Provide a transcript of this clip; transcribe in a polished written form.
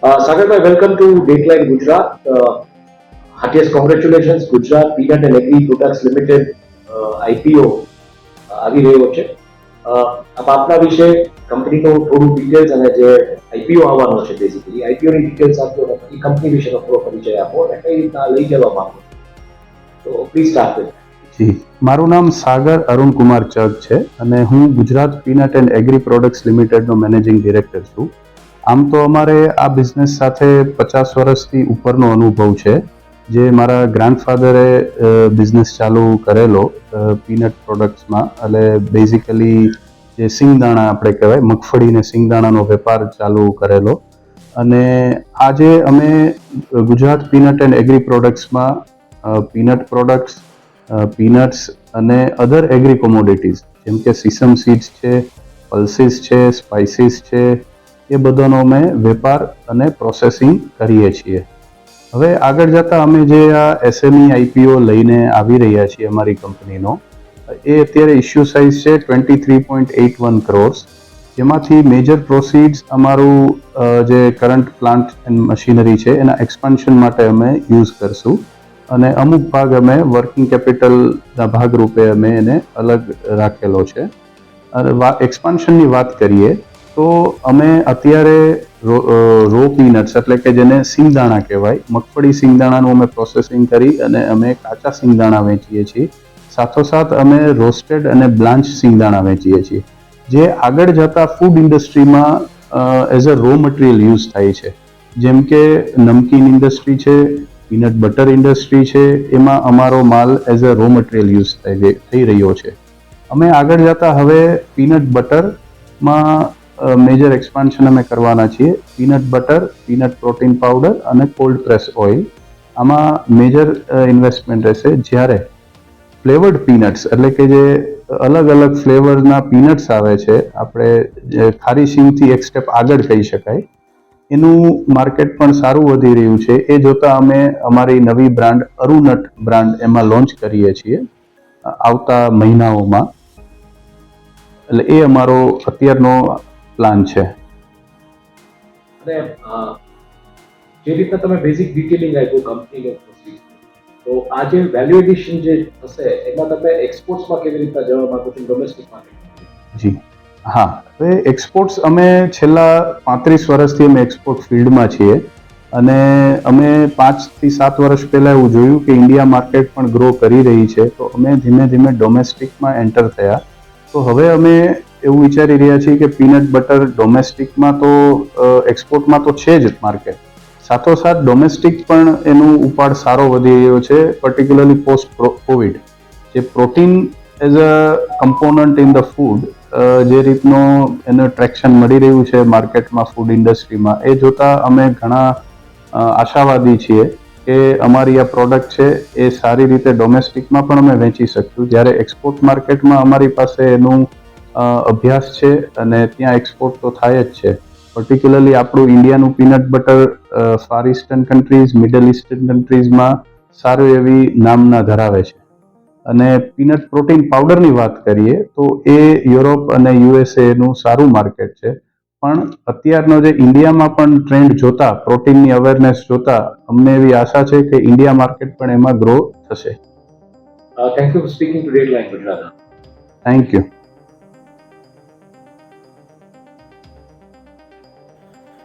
Sagar, welcome to Dateline Gujarat. Heartiest congratulations, Gujarat Peanut and Agri Products Limited IPO આવી રહ્યો છે. આપ આપના વિશે કંપનીનું થોડું ડિટેલ્સ અને જે આઈપીઓ આવવાનો છે બેઝિકલી આઈપીઓની ડિટેલ્સ આપજો અને પછી કંપની વિશેનો થોડો પરિચય આપો અને કઈ રીતના લઈ જવા માંગો છો. તો પ્લીઝ સ્ટાર્ટ વિથ. જી, મારું નામ સાગર અરુણ કુમાર ચગ છે અને હું Gujarat peanut and agri products લિમિટેડનો મેનેજિંગ ડિરેક્ટર છું. આમ તો અમારે આ બિઝનેસ સાથે 50 વર્ષથી ઉપરનો અનુભવ છે, જે મારા ગ્રાન્ડફાધરે બિઝનેસ ચાલુ કરેલો પીનટ પ્રોડક્ટ્સમાં. એટલે બેઝિકલી જે સિંગદાણા આપણે કહેવાય, મગફળી ને સિંગદાણાનો વેપાર ચાલુ કરેલો. અને આજે અમે ગુજરાત પીનટ એન્ડ એગ્રી પ્રોડક્ટ્સમાં પીનટ પ્રોડક્ટ્સ, પીનટ્સ અને અધર એગ્રી કોમોડિટીઝ જેમ કે સીસમ સીડ્સ છે, પલ્સીસ છે, સ્પાઇસીસ છે, એ બધાનો અમે વેપાર અને પ્રોસેસિંગ કરીએ છીએ. હવે આગળ જતાં અમે જે આ એસએમઈ આઈપીઓ લઈને આવી રહ્યા છીએ અમારી કંપનીનો, એ અત્યારે ઇશ્યુ સાઇઝ છે 23.81 crores, જેમાંથી મેજર પ્રોસીડ્સ અમારું જે કરંટ પ્લાન્ટ એન્ડ મશીનરી છે એના એક્સપાન્શન માટે અમે યુઝ કરશું અને અમુક ભાગ અમે વર્કિંગ કેપિટલના ભાગરૂપે અમે એને અલગ રાખેલો છે. અને એક્સપાન્શનની વાત કરીએ તો અમે અત્યારે રો પીનટ્સ એટલે કે જેને સિંગદાણા કહેવાય, મગફળી સિંગદાણાનું અમે પ્રોસેસિંગ કરી અને અમે કાચા સિંગદાણા વેચીએ છીએ. સાથોસાથ અમે રોસ્ટેડ અને બ્લાન્ચ સિંગદાણા વેચીએ છીએ, જે આગળ જતાં ફૂડ ઇન્ડસ્ટ્રીમાં as a raw material use થાય છે. જેમ કે નમકીન ઇન્ડસ્ટ્રી છે, પીનટ બટર ઇન્ડસ્ટ્રી છે, એમાં અમારો માલ as a raw material use થઈ રહ્યો છે. અમે આગળ જતાં હવે પીનટ બટરમાં મેજર એક્સપાન્શન અમે કરવાના છીએ. Peanut butter, peanut protein powder અને કોલ્ડ પ્રેસ ઓઇલ, આમાં મેજર ઇન્વેસ્ટમેન્ટ રહેશે. જ્યારે ફ્લેવર્ડ પીનટ્સ એટલે કે જે અલગ અલગ ફ્લેવરના પીનટ્સ આવે છે, આપણે ખારી સિંગથી એક સ્ટેપ આગળ કહી શકાય, એનું માર્કેટ પણ સારું વધી રહ્યું છે. એ જોતાં અમે અમારી નવી બ્રાન્ડ અરુનટ બ્રાન્ડ એમાં લોન્ચ કરીએ છીએ આવતા મહિનાઓમાં. એટલે એ અમારો અત્યારનો પ્લાન છે. અને જે રીતના તમે બેઝિક ડિટેલિંગ આપ્યું કંપનીનો પ્રોસીડ, તો આ જે વેલ્યુ એડિશન જે થશે એમાં તમે એક્સપોર્ટ્સમાં કેવી રીતના જવા માંગો છો, ડોમેસ્ટિક માર્કેટ? જી હા, હવે એક્સપોર્ટ્સ અમે છેલ્લા 35 વર્ષથી અમે એક્સપોર્ટ ફિલ્ડમાં છીએ અને અમે 5 થી 7 વર્ષ પહેલાં એવું જોયું કે ઇન્ડિયા માર્કેટ પણ ગ્રો કરી રહી છે, તો અમે ધીમે ધીમે ડોમેસ્ટિકમાં એન્ટર થયા. તો હવે અમે એવું વિચારી રહ્યા છીએ કે પીનટ બટર ડોમેસ્ટિકમાં તો એક્સપોર્ટમાં તો છે જ માર્કેટ, સાથોસાથ ડોમેસ્ટિક પણ એનું ઉપાડ સારો વધી રહ્યો છે. પર્ટિક્યુલરલી પોસ્ટ કોવિડ જે protein as a component in the food જે રીતનો એને ટ્રેક્શન મળી રહ્યું છે માર્કેટમાં, ફૂડ ઇન્ડસ્ટ્રીમાં, એ જોતાં અમે ઘણા આશાવાદી છીએ કે અમારી આ પ્રોડક્ટ છે એ સારી રીતે ડોમેસ્ટિકમાં પણ અમે વેચી શકશું. જ્યારે એક્સપોર્ટ માર્કેટમાં અમારી પાસે એનું અભ્યાસ છે અને ત્યાં એક્સપોર્ટ તો થાય જ છે. પર્ટિક્યુલરલી આપણું ઇન્ડિયાનું peanut butter far eastern countries, middle eastern કન્ટ્રીઝમાં સારું એવી નામના ધરાવે છે. અને પીનટ પ્રોટીન પાવડરની વાત કરીએ તો એ યુરોપ અને યુએસએનું સારું માર્કેટ છે. પણ અત્યારનો જે ઇન્ડિયામાં પણ ટ્રેન્ડ જોતા, પ્રોટીનની અવેરનેસ જોતા, અમને એવી આશા છે કે ઇન્ડિયા માર્કેટ પણ એમાં ગ્રો થશે. Thank you for speaking to deadline Gujarat. Thank you.